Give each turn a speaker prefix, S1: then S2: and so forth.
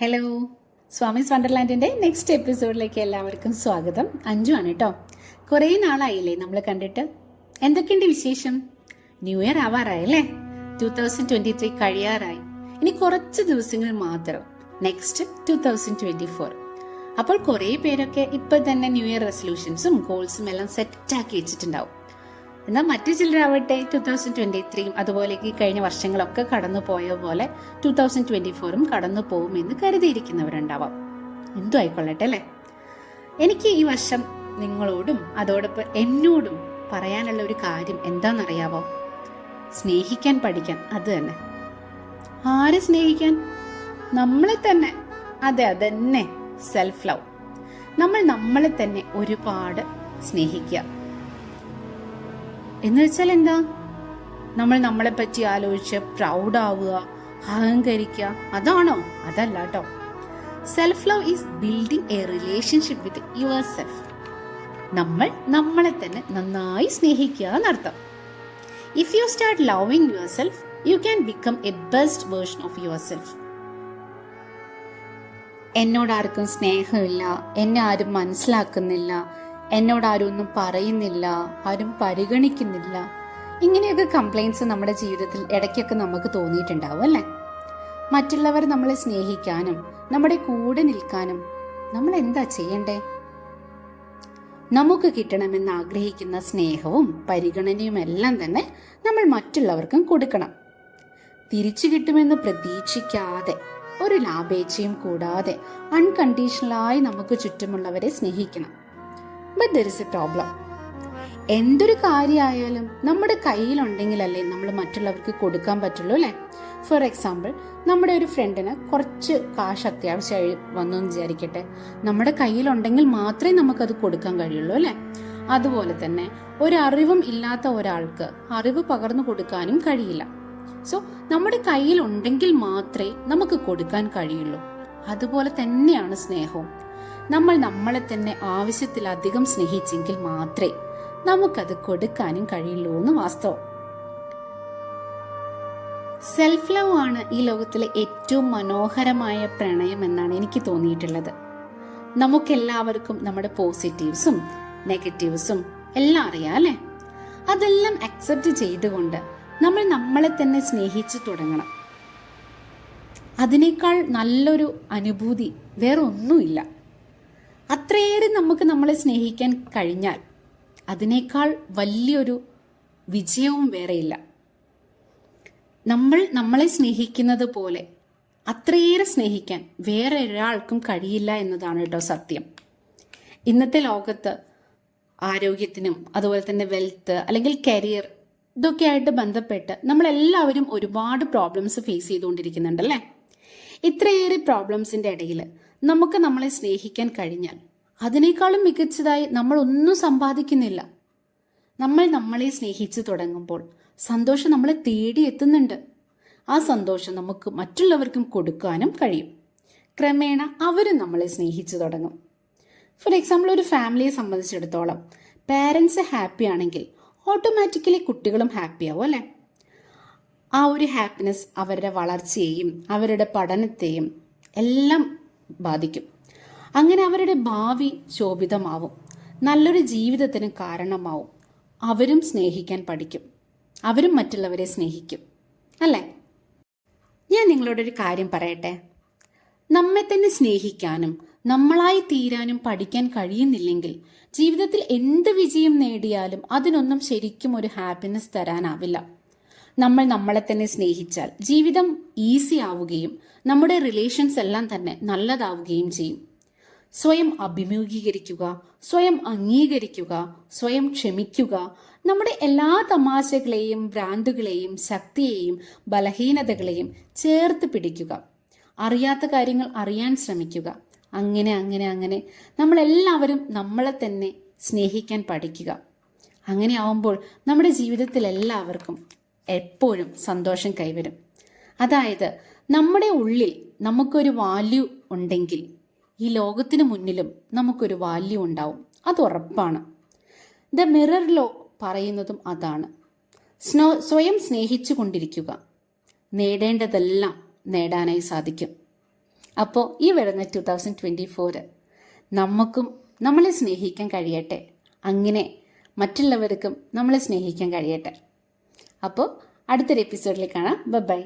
S1: Hello, Swamy's വണ്ടർലാൻഡിൻ്റെ next എപ്പിസോഡിലേക്ക് എല്ലാവർക്കും സ്വാഗതം. അഞ്ജു ആണ് കേട്ടോ. കുറേ നാളായില്ലേ നമ്മൾ കണ്ടിട്ട്. എന്തൊക്കെയുണ്ട് വിശേഷം? New year ആവാറായല്ലേ? 2023 കഴിയാറായി. ഇനി കുറച്ച് ദിവസങ്ങൾ മാത്രം, നെക്സ്റ്റ് 2024. അപ്പോൾ കുറേ പേരൊക്കെ ഇപ്പം തന്നെ ന്യൂ ഇയർ റെസൊല്യൂഷൻസും ഗോൾസും എല്ലാം സെറ്റാക്കി വെച്ചിട്ടുണ്ടാവും. എന്നാൽ മറ്റു ചിലരാവട്ടെ 2023 അതുപോലേക്ക് കഴിഞ്ഞ വർഷങ്ങളൊക്കെ കടന്നു പോയ പോലെ 2024 കടന്നു പോകുമെന്ന് കരുതിയിരിക്കുന്നവരുണ്ടാവാം. എന്തു ആയിക്കൊള്ളട്ടെ അല്ലേ. എനിക്ക് ഈ വർഷം നിങ്ങളോടും അതോടൊപ്പം എന്നോടും പറയാനുള്ള ഒരു കാര്യം എന്താണെന്നറിയാവോ? സ്നേഹിക്കാൻ പഠിക്കാൻ. അത് തന്നെ. ആരെ സ്നേഹിക്കാൻ? നമ്മളെ തന്നെ. അതെ, അതന്നെ സെൽഫ് ലവ്. നമ്മൾ നമ്മളെ തന്നെ ഒരുപാട് സ്നേഹിക്കുക എന്ന് വെച്ചാൽ എന്താ? നമ്മൾ നമ്മളെ പറ്റി ആലോചിച്ച് പ്രൗഡ് ആവുക, അഹങ്കരിക്കുക, അതാണോ? അതല്ല കേട്ടോ. Self love is building A relationship with your self. നമ്മൾ നമ്മളെ തന്നെ നന്നായി സ്നേഹിക്കുക എന്നർത്ഥം. If you start loving your self, you can become A best version of your self. എന്നോട് ആർക്കും സ്നേഹമില്ല, എന്നെ ആരും മനസ്സിലാക്കുന്നില്ല, എന്നോട് ആരും ഒന്നും പറയുന്നില്ല, ആരും പരിഗണിക്കുന്നില്ല, ഇങ്ങനെയൊക്കെ കംപ്ലൈൻറ്റ്സ് നമ്മുടെ ജീവിതത്തിൽ ഇടയ്ക്കൊക്കെ നമുക്ക് തോന്നിയിട്ടുണ്ടാവും അല്ലേ? മറ്റുള്ളവർ നമ്മളെ സ്നേഹിക്കാനും നമ്മുടെ കൂടെ നിൽക്കാനും നമ്മൾ എന്താ ചെയ്യണ്ടേ? നമുക്ക് കിട്ടണമെന്ന് ആഗ്രഹിക്കുന്ന സ്നേഹവും പരിഗണനയും എല്ലാം തന്നെ നമ്മൾ മറ്റുള്ളവർക്കും കൊടുക്കണം. തിരിച്ചു കിട്ടുമെന്ന് പ്രതീക്ഷിക്കാതെ, ഒരു ലാഭേച്ഛയും കൂടാതെ അൺകണ്ടീഷണലായി നമുക്ക് ചുറ്റുമുള്ളവരെ സ്നേഹിക്കണം. But there is A problem. എന്തൊരു കാര്യമായാലും നമ്മുടെ കയ്യിലുണ്ടെങ്കിലല്ലേ നമ്മൾ മറ്റുള്ളവർക്ക് കൊടുക്കാൻ പറ്റുള്ളൂ അല്ലേ? ഫോർ എക്സാമ്പിൾ, നമ്മുടെ ഒരു ഫ്രണ്ടിന് കുറച്ച് കാശ് അത്യാവശ്യമായി വന്നു എന്ന് വിചാരിക്കട്ടെ. നമ്മുടെ കയ്യിലുണ്ടെങ്കിൽ മാത്രമേ നമുക്കത് കൊടുക്കാൻ കഴിയുള്ളൂ അല്ലേ? അതുപോലെ തന്നെ ഒരു അറിവും ഇല്ലാത്ത ഒരാൾക്ക് അറിവ് പകർന്നു കൊടുക്കാനും കഴിയില്ല. സോ നമ്മുടെ കയ്യിലുണ്ടെങ്കിൽ മാത്രമേ നമുക്ക് കൊടുക്കാൻ കഴിയുള്ളൂ. അതുപോലെ തന്നെയാണ് സ്നേഹവും. നമ്മൾ നമ്മളെ തന്നെ ആവശ്യത്തിലധികം സ്നേഹിച്ചെങ്കിൽ മാത്രമേ നമുക്കത് കൊടുക്കാനും കഴിയുള്ളൂ എന്ന് വാസ്തവം. സെൽഫ് ലവ് ആണ് ഈ ലോകത്തിലെ ഏറ്റവും മനോഹരമായ പ്രണയം എന്നാണ് എനിക്ക് തോന്നിയിട്ടുള്ളത്. നമുക്കെല്ലാവർക്കും നമ്മുടെ പോസിറ്റീവ്സും നെഗറ്റീവ്സും എല്ലാം അറിയാം അല്ലേ? അതെല്ലാം അക്സെപ്റ്റ് ചെയ്തുകൊണ്ട് നമ്മൾ നമ്മളെ തന്നെ സ്നേഹിച്ചു തുടങ്ങണം. അതിനേക്കാൾ നല്ലൊരു അനുഭൂതി വേറെ ഒന്നുമില്ല. അത്രയേറെ നമുക്ക് നമ്മളെ സ്നേഹിക്കാൻ കഴിഞ്ഞാൽ അതിനേക്കാൾ വലിയൊരു വിജയവും വേറെയില്ല. നമ്മൾ നമ്മളെ സ്നേഹിക്കുന്നത് പോലെ അത്രയേറെ സ്നേഹിക്കാൻ വേറെ ഒരാൾക്കും കഴിയില്ല എന്നതാണ് കേട്ടോ സത്യം. ഇന്നത്തെ ലോകത്ത് ആരോഗ്യത്തിനും അതുപോലെ തന്നെ വെൽത്ത് അല്ലെങ്കിൽ കരിയർ ഇതൊക്കെ ആയിട്ട് ബന്ധപ്പെട്ട് നമ്മളെല്ലാവരും ഒരുപാട് പ്രോബ്ലംസ് ഫേസ് ചെയ്തുകൊണ്ടിരിക്കുന്നുണ്ടല്ലേ? ഇത്രയേറെ പ്രോബ്ലംസിന്റെ ഇടയിൽ നമുക്ക് നമ്മളെ സ്നേഹിക്കാൻ കഴിഞ്ഞാൽ അതിനേക്കാളും മികച്ചതായി നമ്മൾ ഒന്നും സമ്പാദിക്കുന്നില്ല. നമ്മൾ നമ്മളെ സ്നേഹിച്ചു തുടങ്ങുമ്പോൾ സന്തോഷം നമ്മളെ തേടി എത്തുന്നുണ്ട്. ആ സന്തോഷം നമുക്ക് മറ്റുള്ളവർക്കും കൊടുക്കാനും കഴിയും. ക്രമേണ അവരും നമ്മളെ സ്നേഹിച്ചു തുടങ്ങും. ഫോർ എക്സാമ്പിൾ, ഒരു ഫാമിലിയെ സംബന്ധിച്ചിടത്തോളം പാരൻസ് ഹാപ്പി ആണെങ്കിൽ ഓട്ടോമാറ്റിക്കലി കുട്ടികളും ഹാപ്പി ആവും അല്ലേ? ആ ഒരു ഹാപ്പിനെസ് അവരുടെ വളർച്ചയെയും അവരുടെ പഠനത്തെയും എല്ലാം ബാധിക്കും. അങ്ങനെ അവരുടെ ഭാവി ശോഭിതമാവും, നല്ലൊരു ജീവിതത്തിന് കാരണമാവും. അവരും സ്നേഹിക്കാൻ പഠിക്കും, അവരും മറ്റുള്ളവരെ സ്നേഹിക്കും അല്ലേ? ഞാൻ നിങ്ങളോടൊരു കാര്യം പറയട്ടെ. നമ്മെ തന്നെ സ്നേഹിക്കാനും നമ്മളായി തീരാനും പഠിക്കാൻ കഴിയുന്നില്ലെങ്കിൽ ജീവിതത്തിൽ എന്ത് വിജയം നേടിയാലും അതിനൊന്നും ശരിക്കും ഒരു ഹാപ്പിനെസ് തരാനാവില്ല. നമ്മൾ നമ്മളെ തന്നെ സ്നേഹിച്ചാൽ ജീവിതം ഈസി ആവുകയും നമ്മുടെ റിലേഷൻസ് എല്ലാം തന്നെ നല്ലതാവുകയും ചെയ്യും. സ്വയം അഭിമുഖീകരിക്കുക, സ്വയം അംഗീകരിക്കുക, സ്വയം ക്ഷമിക്കുക, നമ്മുടെ എല്ലാ തമാശകളെയും ഭ്രാന്തുകളെയും ശക്തിയെയും ബലഹീനതകളെയും ചേർത്ത് പിടിക്കുക, അറിയാത്ത കാര്യങ്ങൾ അറിയാൻ ശ്രമിക്കുക. അങ്ങനെ അങ്ങനെ അങ്ങനെ നമ്മളെല്ലാവരും നമ്മളെ തന്നെ സ്നേഹിക്കാൻ പഠിക്കുക. അങ്ങനെ ആവുമ്പോൾ നമ്മുടെ ജീവിതത്തിൽ എല്ലാവർക്കും എപ്പോഴും സന്തോഷം കൈവരും. അതായത് നമ്മുടെ ഉള്ളിൽ നമുക്കൊരു വാല്യൂ ഉണ്ടെങ്കിൽ ഈ ലോകത്തിന് മുന്നിലും നമുക്കൊരു വാല്യൂ ഉണ്ടാവും. അത് ഉറപ്പാണ്. ദ മിറർ ലോ പറയുന്നതും അതാണ്. സ്വയം സ്നേഹിച്ചു കൊണ്ടിരിക്കുക, നേടേണ്ടതെല്ലാം നേടാനായി സാധിക്കും. അപ്പോൾ ഈ വരുന്ന 2024 നമുക്കും നമ്മളെ സ്നേഹിക്കാൻ കഴിയട്ടെ, അങ്ങനെ മറ്റുള്ളവർക്കും നമ്മളെ സ്നേഹിക്കാൻ കഴിയട്ടെ. അപ്പോൾ അടുത്തൊരു എപ്പിസോഡിൽ കാണാം. ബൈ.